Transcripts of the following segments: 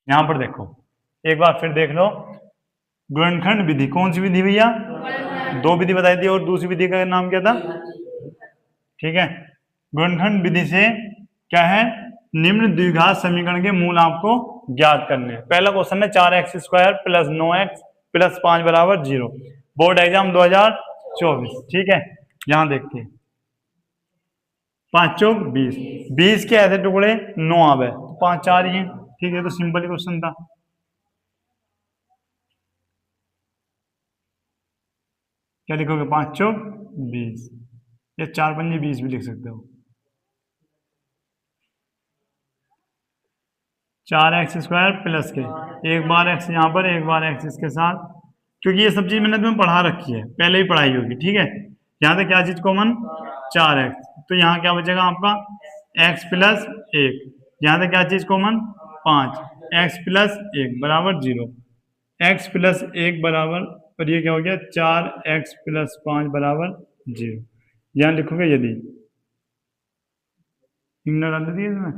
यहाँ पर देखो, एक बार फिर देख लो, गुणनखंड विधि कौन सी विधि भैया? दो विधि बताई थी, और दूसरी विधि का नाम क्या था? ठीक है, गुणनखंड विधि से क्या है, निम्न द्विघात समीकरण के मूल आपको ज्ञात करने हैं। पहला क्वेश्चन है 4x² प्लस 9x प्लस 5 बराबर 0, बोर्ड एग्जाम 2024। ठीक है, यहां देखते हैं, 5 चौक 20, 20 के ऐसे टुकड़े 9 आवे तो 5 4 ही हैं। ठीक है, तो सिंपल ही क्वेश्चन था। क्या लिखोगे? 5 चौक 20, या 4 पंजे 20 भी लिख सकते हो। 4x² प्लस के, एक बार x यहाँ पर, एक बार x इसके साथ, क्योंकि ये सब चीज मैंने तुम्हें पढ़ा रखी है, पहले ही पढ़ाई होगी। ठीक है, यहाँ से क्या चीज कॉमन? 4x, तो यहाँ क्या बचेगा आपका? x प्लस 1, यहाँ से क्या चीज कॉमन? 5, x प्लस 1 बराबर 0, x प्लस 1 बराबर, और ये क्या हो गया? 4x प्लस 5 बराबर 0। यहाँ लिखोगे यदि, डाल दिए इसमें,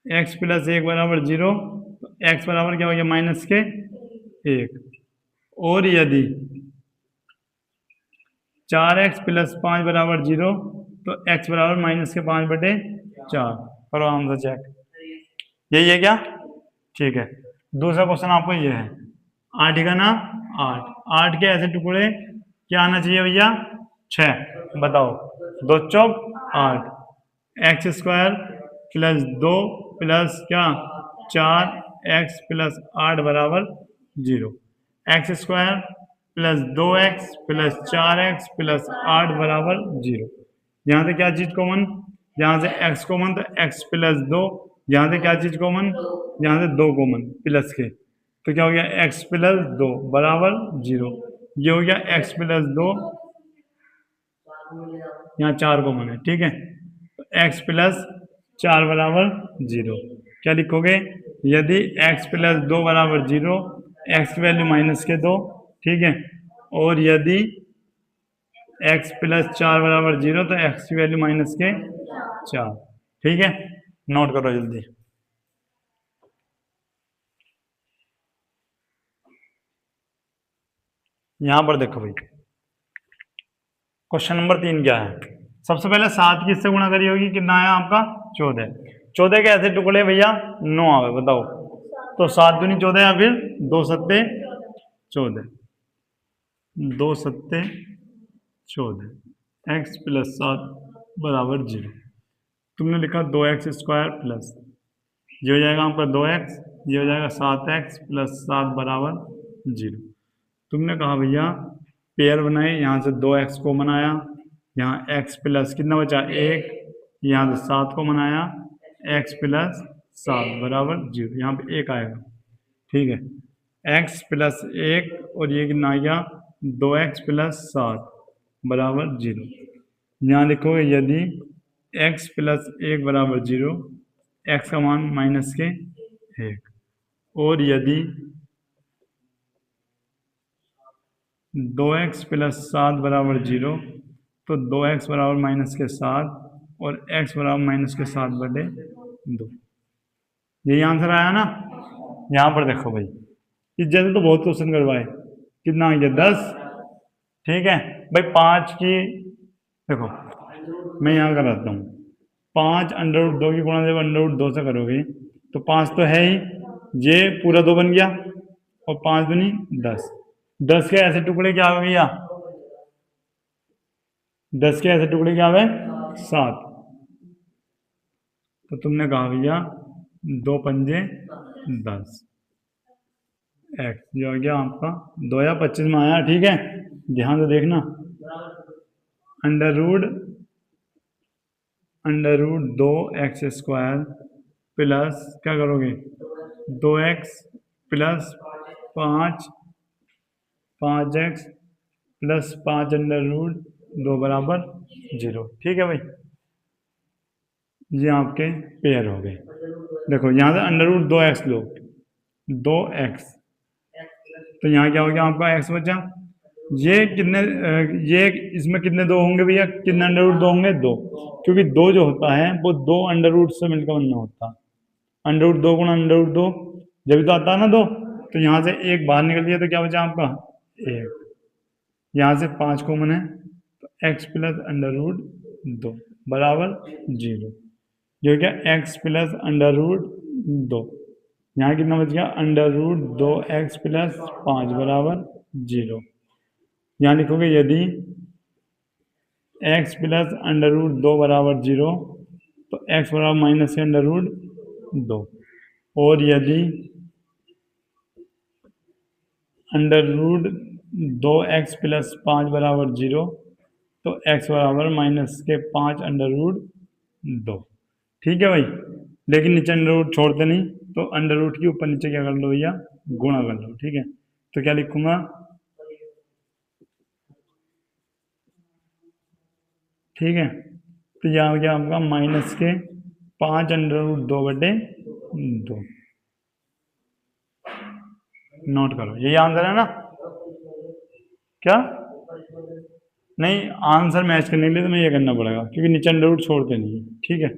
x प्लस 1 बराबर 0, तो x बराबर क्या हो गया? माइनस के 1, और यदि 4x प्लस 5 बराबर 0, तो x बराबर माइनस के 5/4। करो आंसर चेक, यही है क्या? ठीक है, दूसरा क्वेश्चन आपको ये है, 8 का ना 8, 8 के ऐसे टुकड़े क्या आना चाहिए भैया? 6, बताओ। 2 चौक 8, x² प्लस 2 प्लस क्या? 4x प्लस 8 बराबर 0, x² plus 2x plus 4x plus 8 बराबर 0। यहाँ से क्या चीज कॉमन? यहाँ से x कॉमन, तो x प्लस 2, यहाँ से क्या चीज कॉमन? यहाँ से 2 कॉमन प्लस के, तो क्या हो गया? x प्लस 2 बराबर 0, ये हो गया x प्लस 2, यहाँ 4 कॉमन है। ठीक है, तो x प्लस 4 बराबर 0, क्या लिखोगे? यदि x प्लस 2 बराबर 0, x की वैल्यू माइनस के 2। ठीक है, और यदि x प्लस 4 बराबर 0, तो x की वैल्यू माइनस के 4। ठीक है, नोट करो जल्दी। यहां पर देखो भाई, क्वेश्चन नंबर 3 क्या है? सबसे पहले 7 किससे गुणा करी होगी? कितना आया आपका? 14। 14 के ऐसे टुकड़े भैया 9 आवे, बताओ। तो 7 दूनी 14, या फिर 2 सत्ते 14, 2 सत्ते 14, x प्लस 7 बराबर 0। तुमने लिखा 2x² प्लस, ये हो जाएगा आपका 2x, ये हो जाएगा 7x प्लस 7 बराबर 0। तुमने कहा भैया पेयर बनाए, यहाँ से 2x को बनाया, यहाँ x प्लस कितना बचा? 1, यहाँ से 7 को बनाया, x प्लस 7 बराबर 0, यहाँ पे 1 आएगा। ठीक है, x प्लस 1, और ये कितना आ गया? 2x प्लस 7 बराबर 0। यहाँ लिखोगे यदि x प्लस 1 बराबर 0, x का मान माइनस के 1, और यदि 2x प्लस 7 बराबर 0, तो 2x बराबर माइनस के 7, और x बराबर माइनस के 7/2। यही आंसर आया ना? यहाँ पर देखो भाई, इस जैसे तो बहुत क्वेश्चन करवाए, कितना आ गया? 10। ठीक है भाई, 5 की देखो, मैं यहाँ कराता हूँ, 5 √2 की गुणा जब √2 से करोगे, तो 5 तो है ही, ये पूरा 2 बन गया, और 5 दूनी 10। 10 के ऐसे टुकड़े क्या हो गया? 10 के ऐसे टुकड़े क्या हुए? 7। तो तुमने कहा भैया 2 पंजे 10, x जो हो गया आपका 2 या 25 में आया। ठीक है, ध्यान से देखना, अंडर रूट 2x² प्लस क्या करोगे? 2x प्लस 5x प्लस 5 √2 बराबर 0। ठीक है भाई, ये आपके पेयर हो गए। देखो यहाँ से √2x लो, 2x, तो यहाँ क्या हो गया आपका? x बचा। ये कितने ये इसमें कितने 2 होंगे भैया? कितने √2 होंगे? 2, क्योंकि 2 जो होता है वो 2 अंडर रूट से मिलकर बनना होता है। अंडर रूट 2 गुणा अंडर रूट 2, जब भी तो आता है ना 2, तो यहाँ से एक बाहर निकल गया तो क्या बचा आपका 1, यहाँ से 5 कॉमन है तो x प्लस अंडर रूट 2 बराबर 0, जो क्या x प्लस अंडर रूट 2, यहाँ कितना बच गया अंडर रूट 2x प्लस 5 बराबर 0। यहाँ लिखोगे यदि x प्लस अंडर रूट 2 बराबर 0 तो x बराबर माइनस के अंडर रूट 2, और यदि अंडर रूट 2x प्लस 5 बराबर 0 तो x बराबर माइनस के 5 अंडर रूट 2। ठीक है भाई, लेकिन नीचे अंडर रूट छोड़ते नहीं, तो अंडर रूट के ऊपर नीचे क्या कर लो भैया, गुणा कर लो। ठीक है, तो क्या लिखूंगा, ठीक है, तो यहाँ आ गया आपका माइनस के 5 अंडर रूट 2 बटे 2। नोट करो, यही आंसर है ना? क्या नहीं, आंसर मैच करने के लिए तो मैं ये करना पड़ेगा, क्योंकि नीचे अंडर रूट छोड़ते नहीं है। ठीक है,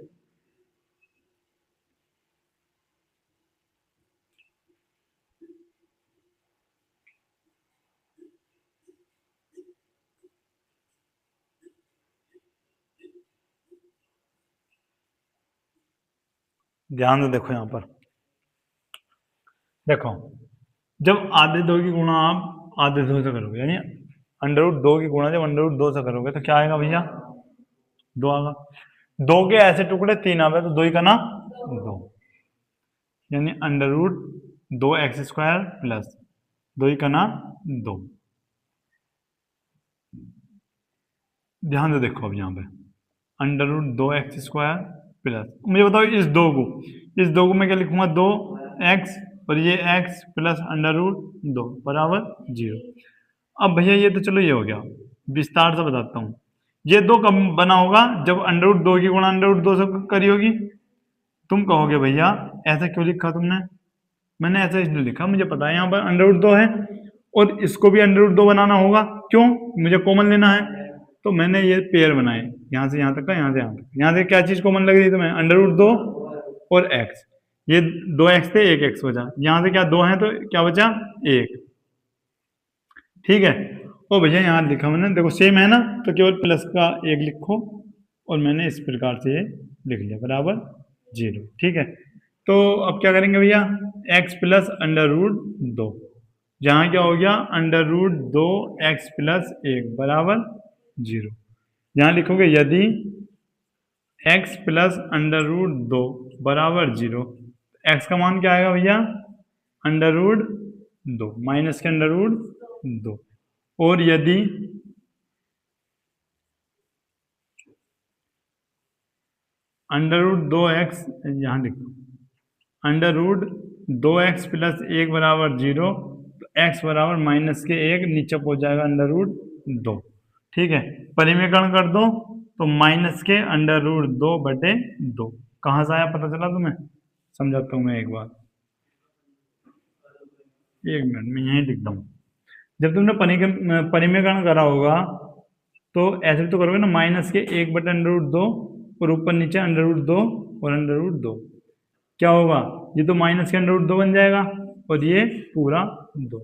ध्यान से देखो यहाँ पर, देखो जब आधे 2 की गुणा आप आधे 2 से करोगे, यानी अंडर रूट 2 की गुणा जब अंडर रूट 2 से करोगे तो क्या आएगा भैया, 2 आएगा। 2 के ऐसे टुकड़े 3 आवे तो 2 ही का ना 2, यानी under root 2x square plus 2 ही का ना 2। ध्यान से देखो अब यहाँ पे under root 2x square plus, मुझे बताओ इस 2 को, इस 2 को मैं क्या लिखूंगा, 2x और ये x प्लस अंडर रूट 2 बराबर 0। अब भैया ये तो चलो ये हो गया, विस्तार से बताता हूँ। ये 2 कब बना होगा, जब अंडर रूट 2 की गुणा अंडर रूट 2 से करी होगी। तुम कहोगे भैया ऐसा क्यों लिखा तुमने, मैंने ऐसा इसलिए लिखा, मुझे पता है यहाँ पर अंडर रूट 2 है और इसको भी अंडर रूट 2 बनाना होगा, क्यों, मुझे कॉमन लेना है। तो मैंने ये पेयर बनाए, यहाँ से यहाँ तक का, यहाँ से यहाँ तक, यहाँ से क्या चीज कॉमन लग रही तुम्हें, अंडर रूट 2 और x, ये 2x थे, एक x बचा, यहाँ से क्या 2 है तो क्या बचा 1। ठीक है, ओ भैया यहाँ लिखा मैंने, देखो सेम है ना, तो केवल प्लस का 1 लिखो, और मैंने इस प्रकार से ये लिख लिया बराबर 0। ठीक है, तो अब क्या करेंगे भैया, x प्लस अंडर रूट 2, जहाँ क्या हो गया अंडर रूट 2x प्लस 1 बराबर 0। यहाँ लिखोगे यदि x प्लस अंडर रूट 2 बराबर 0, x का मान क्या आएगा भैया, अंडर रूट 2 माइनस के अंडर रूट 2, और यदि अंडर रूट 2x, यहाँ लिखो अंडर रूट 2x प्लस 1 बराबर 0, तो x बराबर माइनस के 1 नीचे पहुंच जाएगा अंडर रूट 2। ठीक है, परिमेयकरण कर दो तो माइनस के अंडर रूट 2 बटे 2, कहाँ से आया पता चला तुम्हें, समझाता हूँ मैं एक बार, एक मिनट में यहीं लिखता हूँ। जब तुमने परिमेयकरण करा होगा तो ऐसे भी तो करोगे ना, माइनस के 1 बटे अंडर रूट 2 और ऊपर नीचे अंडर रूट 2 और अंडर रूट 2, क्या होगा, ये तो माइनस के अंडर रूट 2 बन जाएगा और ये पूरा 2,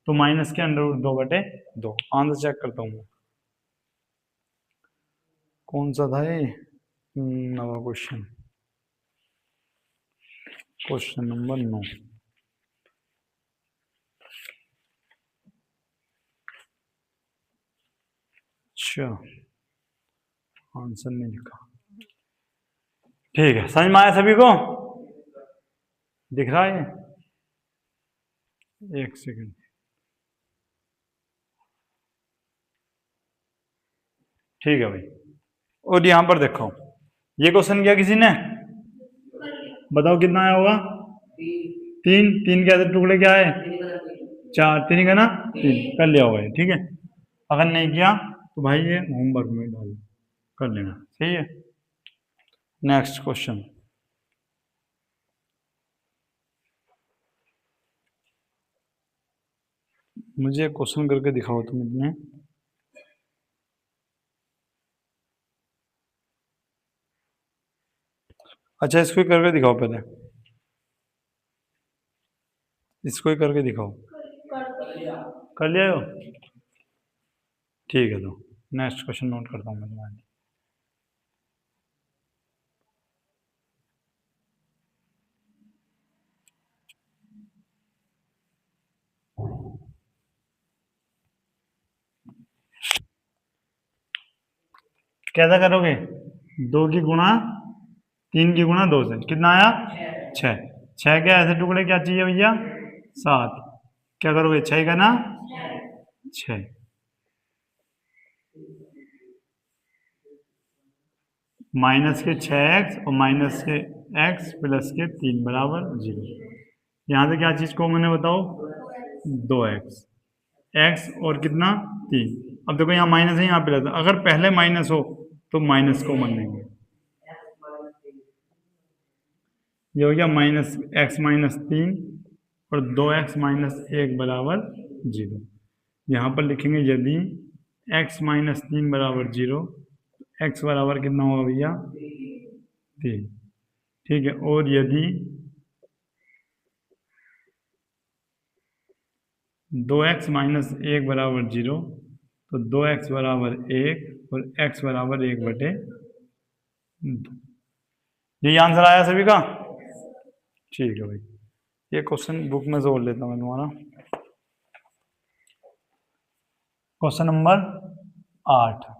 तो माइनस के अंडर रूट 2 बटे 2। आंसर चेक करता हूँ मैं, कौन सा था ये, नवा क्वेश्चन, क्वेश्चन नंबर 9। अच्छा, आंसर नहीं लिखा, ठीक है, समझ में आया सभी को, दिख रहा है, एक सेकंड, ठीक है भाई। और यहाँ पर देखो, ये क्वेश्चन किया किसी ने, बताओ कितना आया होगा, 3, 3 के टुकड़े क्या है, 4, 3 का ना 3, कर लिया होगा ये। ठीक है, अगर नहीं किया तो भाई ये होमवर्क में डाल कर लेना, सही है। नेक्स्ट क्वेश्चन, मुझे क्वेश्चन करके दिखाओ तुम इतने, अच्छा इसको करके दिखाओ पहले। इसको ही करके दिखाओ। कर लिया हो? ठीक है, तो नेक्स्ट क्वेश्चन नोट करता हूँ मैं तुम्हारे। कैसा करोगे? 2 की गुणा 3 की गुणा 2 से कितना आया? 6। 6 के ऐसे टुकड़े क्या चाहिए भैया? 7। क्या करोगे? 6 का ना 6 माइनस के 6x और माइनस के x प्लस के 3 बराबर 0। यहाँ से क्या चीज कॉमन है बताओ? 2x। x और कितना 3। अब देखो यहाँ माइनस है, यहाँ प्लस है। अगर पहले माइनस हो तो माइनस कॉमन नहीं है। ये हो गया माइनस एक्स माइनस 3 और 2x माइनस 1 बराबर 0। यहाँ पर लिखेंगे यदि x माइनस 3 बराबर 0, x बराबर कितना होगा भैया? 3। ठीक है, और यदि 2x माइनस 1 बराबर 0, तो 2x बराबर 1 और x बराबर 1/2। यही आंसर आया सभी का? ठीक है भाई, ये क्वेश्चन बुक में जोड़ लेता हूँ मैं तुम्हारा। Question number 8।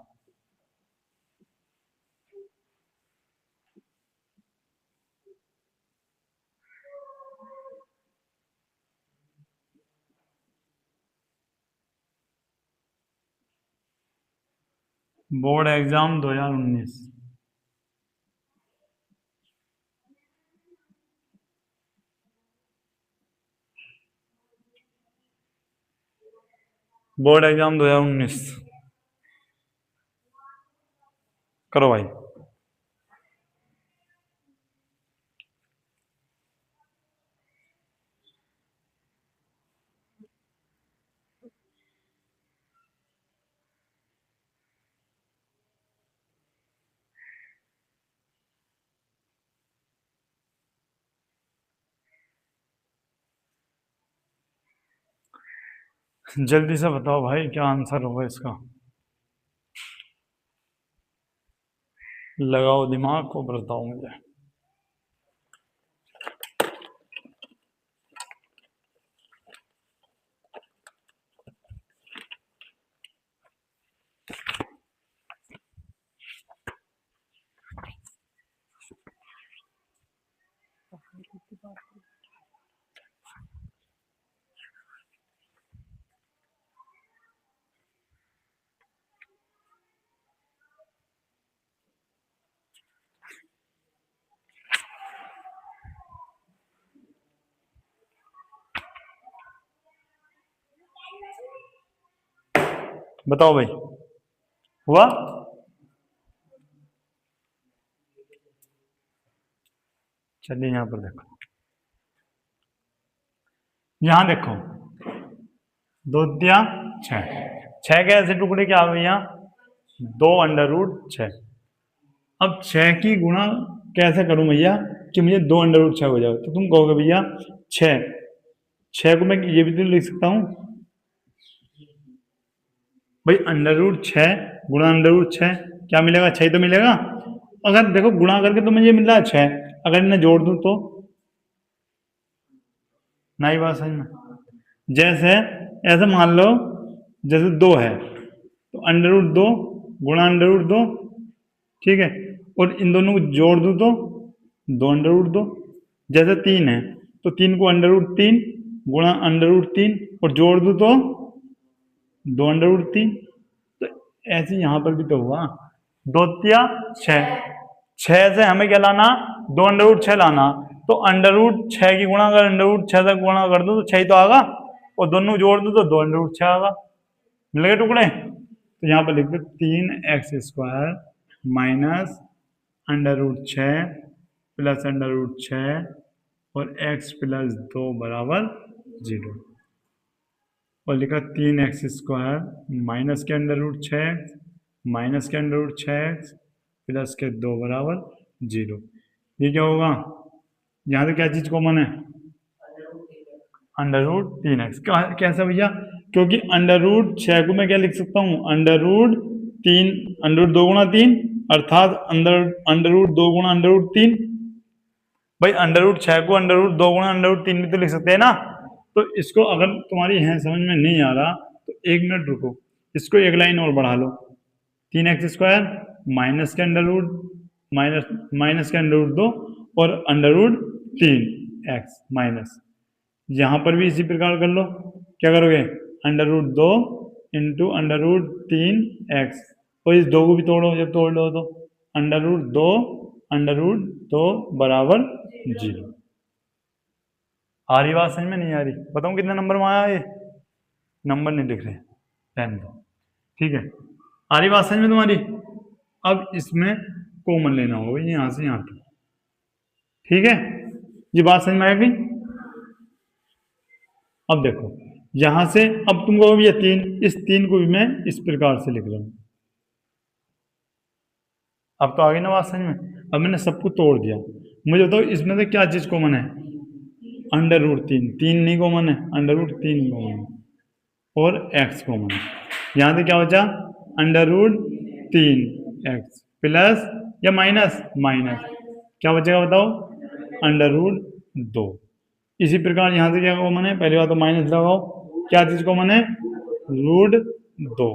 Board exam 2019। Board exam 2019 करो भाई। जल्दी से बताओ भाई, क्या आंसर होगा इसका? लगाओ दिमाग को, बताओ मुझे। बताओ भाई, हुआ? चलिए यहाँ पर देखो, यहाँ देखो, 2 दिया 6। 6 के ऐसे टुकड़े क्या हुए भैया? 2√6। अब 6 की गुणा कैसे करूं भैया कि मुझे 2√6 हो जाए? तो तुम कहोगे भैया 6 6 को मैं ये भी तो लिख सकता हूं भाई, √6 गुणा √6 क्या मिलेगा? 6 तो मिलेगा। अगर देखो गुणा करके तो मुझे मिल रहा है 6, अगर इन्हें जोड़ दूं तो नहीं बात समझ में? जैसे ऐसे मान लो, जैसे 2 है तो √2 गुणा √2, ठीक है, और इन दोनों को जोड़ दूं तो 2√2। जैसे 3 है तो 3 को √3 गुणा √3 और जोड़ दूं तो 2√3। तो ऐसे यहां पर भी तो हुआ, 2 तिया 6। 6 से हमें क्या लाना? 2√6 लाना। तो √6 की गुणा अगर √6 से गुणा कर दो तो 6 ही तो आगा, और दोनों जोड़ दो तो 2√6 आगा। मिल गए टुकड़े? तो यहाँ पर लिख दो 3x² माइनस √6 प्लस √6 और x प्लस 2 बराबर 0। और लिखा 3x² माइनस के √6 माइनस के √6 प्लस के 2 बराबर 0। ये क्या होगा? यहाँ से क्या चीज कॉमन है? √3x। कैसा भैया? क्योंकि √6 को मैं क्या लिख सकता हूँ? √3, √2 गुणा 3, अर्थात √2 गुणा √3। भाई √6 को √2 गुणा √3 भी तो लिख सकते हैं ना। तो इसको अगर तुम्हारी है समझ में नहीं आ रहा तो 1 मिनट रुको, इसको एक लाइन और बढ़ा लो। 3x² माइनस के √2 और √3x माइनस, यहां पर भी इसी प्रकार कर लो। क्या करोगे? √2 इंटू √3x, और इस 2 को भी तोड़ो, जब तोड़ लो तो √2 बराबर 0। आ रही बात समझ में? नहीं आ रही? बताऊं कितने नंबर में आया? ये नंबर नहीं लिख रहे, रहने दो, ठीक है। आ रही बात समझ में तुम्हारी? अब इसमें कॉमन लेना होगा यहां से यहां तक, ठीक है। ये बात समझ में आ गई? अब देखो यहां से, अब तुम कहोगे ये 3, इस 3 को भी मैं इस प्रकार से लिख रहा हूं। अब तो आ गई ना बात समझ में? अब मैंने सबको तोड़ दिया, मुझे बताओ इसमें से क्या चीज कॉमन है? √3, 3 नहीं कॉमन है, √3 कॉमन है और x कॉमन है। यहां से क्या बचा? √3x प्लस या माइनस, क्या बचेगा बताओ? √2। इसी प्रकार यहां से क्या कॉमन है? पहली बात तो माइनस लगाओ, क्या चीज कॉमन है? √2।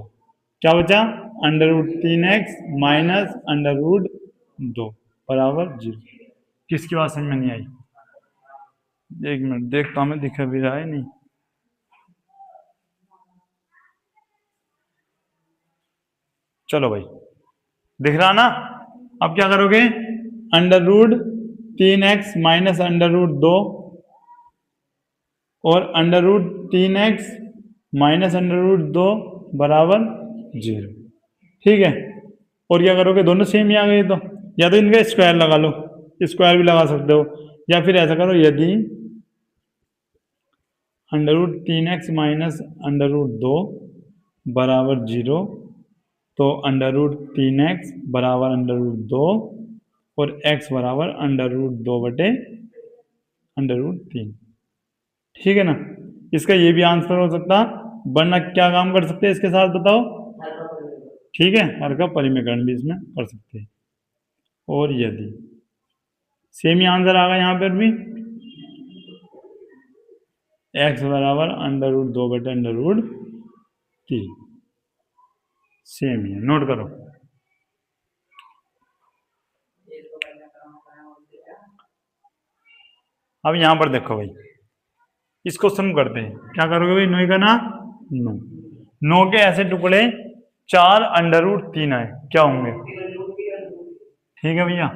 क्या बचा? √3x माइनस √2 बराबर 0। किसकी बात समझ में नहीं आई? 1 मिनट देखता हूं मैं, दिख भी रहा है नहीं। चलो भाई, दिख रहा ना? अब क्या करोगे? √3x माइनस √2 और √3x माइनस √2 बराबर 0, ठीक है। और क्या करोगे? दोनों सेम ही आ गए, तो या तो इनका स्क्वायर लगा लो, स्क्वायर भी लगा सकते हो, या फिर ऐसा करो, यदि √3x माइनस √2 बराबर 0 तो √3x बराबर √2 और x बराबर √2 बटे √3, ठीक है ना। इसका ये भी आंसर हो सकता, वरना क्या काम कर सकते हैं इसके साथ बताओ? ठीक है, हर का परिमेकरण भी इसमें कर सकते हैं। और यदि सेम ही आंसर आ गया यहाँ पर भी, x बराबर √2 बटे √3, सेम ही है, नोट करो। अब यहां पर देखो भाई, इसको सम करते हैं। क्या करोगे भाई? 9 का ना 9 के ऐसे टुकड़े 4 √3 आए, क्या होंगे? ठीक है भैया,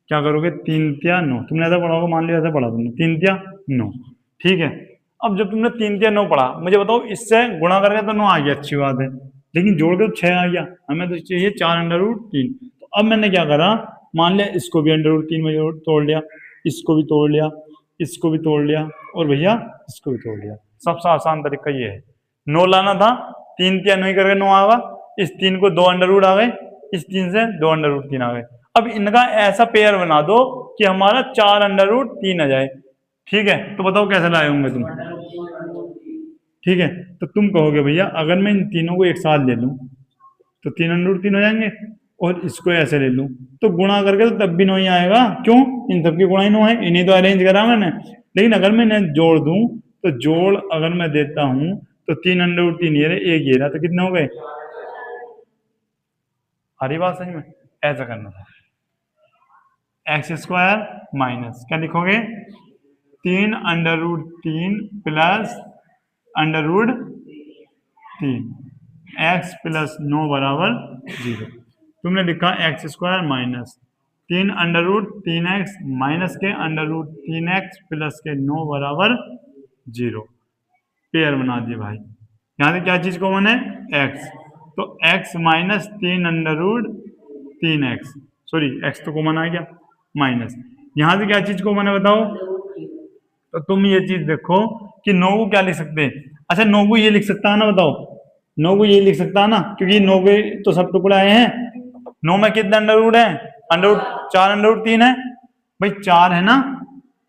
क्या करोगे? 3 तिया 9, तुमने ऐसा पढ़ा होगा, मान लिया ऐसा पढ़ा तुमने, 3 तिया 9, ठीक है। अब जब तुमने 3 तिया 9 पढ़ा, मुझे बताओ इससे गुणा करके तो 9 आ गया, अच्छी बात है, लेकिन जोड़ के तो 6 आ गया, हमें तो चाहिए 4 √3। तो अब मैंने क्या करा, मान लिया इसको भी √3 में तोड़ लिया, इसको भी तोड़ लिया, इसको भी तोड़ लिया, और भैया इसको भी तोड़ लिया। सबसे आसान तरीका ये है, 9 लाना था, 3 तिया 9 करके 9 आएगा, इस 3 को 2 अंडर आ गए, इस 3 से 2 √3 आ गए। अब इनका ऐसा पेयर बना दो कि हमारा 4 √3 आ जाए, ठीक है। तो बताओ कैसे लाए होंगे तुम? ठीक है, तो तुम कहोगे भैया अगर मैं इन तीनों को एक साथ ले लूं तो 3 √3 हो जाएंगे, और इसको ऐसे ले लूं तो गुणा करके तो तब भी 9 ही आएगा। क्यों? इन सबकी गुणा ही 9 है, इन्हीं तो अरेंज करा मैंने। लेकिन अगर मैं इन्हें जोड़ दूं तो जोड़ अगर मैं देता हूं तो 3 √3 ये रहे, 1 ये रहा, तो कितने हो गए? हरी बात समझ में? ऐसा करना था, x² माइनस क्या लिखोगे? 3 √3 प्लस √3 x प्लस 9 बराबर 0। तुमने लिखा x² माइनस 3 √3x माइनस के √3x प्लस के 9 बराबर 0, पेयर बना दिए भाई। यहाँ से क्या चीज कॉमन है? x, तो x minus 3 √3x, sorry x तो कॉमन आ गया, माइनस यहाँ से क्या चीज कॉमन है बताओ? तो तुम ये चीज देखो कि 9 को क्या लिख सकते हैं? अच्छा 9 को ये लिख सकता है ना, बताओ 9 को ये लिख सकता है ना, क्योंकि 9 के तो सब टुकड़े आए हैं। 9 में कितने अंडर है? 4 √3 है भाई, 4 है ना।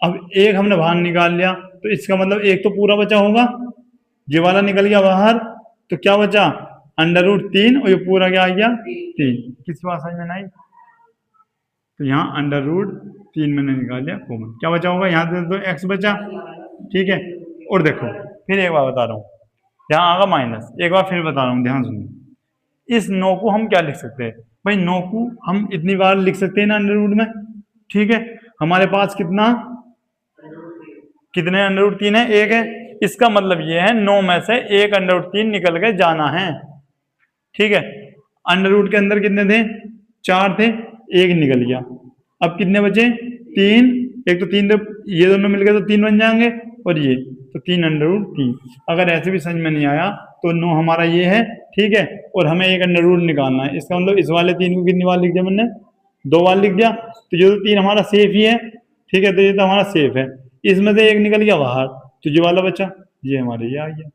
अब एक हमने बाहर निकाल लिया तो इसका मतलब एक तो पूरा बचा होगा, ये वाला निकल गया बाहर, तो क्या बचा √3 और ये पूरा क्या आ गया 3। किसी बात समझ में नहीं, तो यहाँ √3 मैंने निकाल लिया कॉमन, क्या बचा होगा यहाँ से तो x बचा, ठीक है। और देखो फिर एक बार बता रहा हूँ, यहाँ आगा माइनस, एक बार फिर बता रहा हूँ ध्यान सुनो, इस 9 को हम क्या लिख सकते हैं भाई, 9 को हम इतनी बार लिख सकते हैं ना अंडर में, ठीक है। हमारे पास कितना कितने √3 है, एक है, इसका मतलब ये है 9 में से एक √3 निकल के जाना है, ठीक है। अंडर के अंदर कितने थे, 4 थे, एक निकल गया, अब कितने बचे 3, एक तो 3 तो ये दोनों मिलकर तो 3 बन जाएंगे, और ये तो 3 √3। अगर ऐसे भी समझ में नहीं आया तो 9 हमारा ये है, ठीक है, और हमें एक अंडर निकालना है, इसका मतलब इस वाले 3 को कितनी बार लिख दिया मैंने, 2 बार लिख दिया, तो ये तो 3 हमारा सेफ ही है, ठीक है, तो ये तो हमारा सेफ है, इसमें से एक निकल गया बाहर, तो ये वाला बचा, ये हमारे ये आ गया।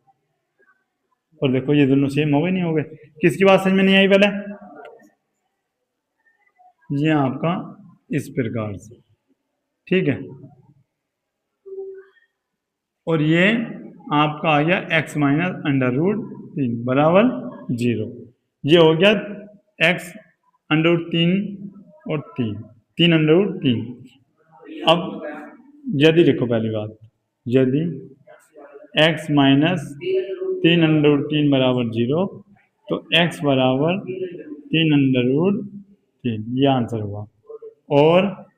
और देखो ये दोनों सेम हो गए नहीं हो गए, किसकी बात समझ में नहीं आई पहले, ये आपका इस प्रकार से, ठीक है, और ये आपका आ गया x माइनस √3 बराबर 0, ये हो गया x √3 और 3 √3। अब यदि देखो पहली बात, यदि x माइनस 3 √3 बराबर 0, तो x बराबर 3 √3, ये आंसर हुआ। और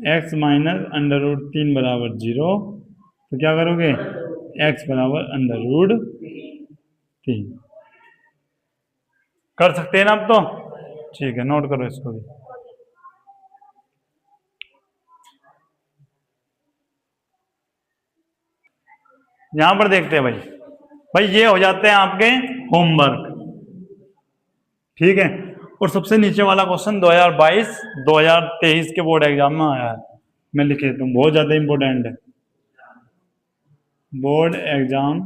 x माइनस √3 बराबर 0, तो क्या करोगे x बराबर √3 कर सकते हैं ना अब तो, ठीक है, नोट करो इसको भी। यहां पर देखते हैं भाई ये हो जाते हैं आपके होमवर्क, ठीक है। और सबसे नीचे वाला क्वेश्चन 2022-2023 के बोर्ड एग्जाम में आया है, मैं लिखे तो बहुत ज्यादा इंपॉर्टेंट है, बोर्ड एग्जाम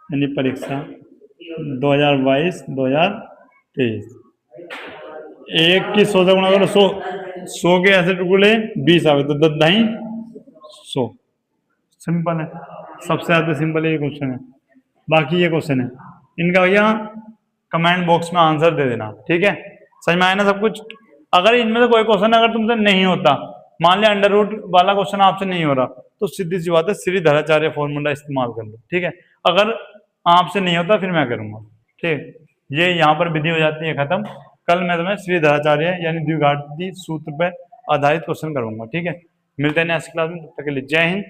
यानी परीक्षा 2022-2023, एक की 100 से गुणा करो, 100 के ऐसे टुकड़े 20 आवे तो 10 ढाई 100, सिंपल है, सबसे ज्यादा सिंपल ये क्वेश्चन है। बाकी ये क्वेश्चन है इनका भैया कमेंट बॉक्स में आंसर दे देना, ठीक है, समझ में आया ना सब कुछ। अगर इनमें से कोई क्वेश्चन अगर तुमसे नहीं होता, मान लिया अंडर रूट वाला क्वेश्चन आपसे नहीं हो रहा, तो सीधी सी बात है श्रीधराचार्य फॉर्मूला इस्तेमाल कर लो, ठीक है। अगर आपसे नहीं होता फिर मैं करूंगा, ठीक, ये यहाँ पर विधि हो जाती है खत्म। कल मैं तुम्हें श्रीधराचार्य यानी द्विघाती सूत्र पे आधारित क्वेश्चन करूंगा, ठीक है। मिलते हैं नेक्स्ट क्लास में, तब तक के लिए जय हिंद।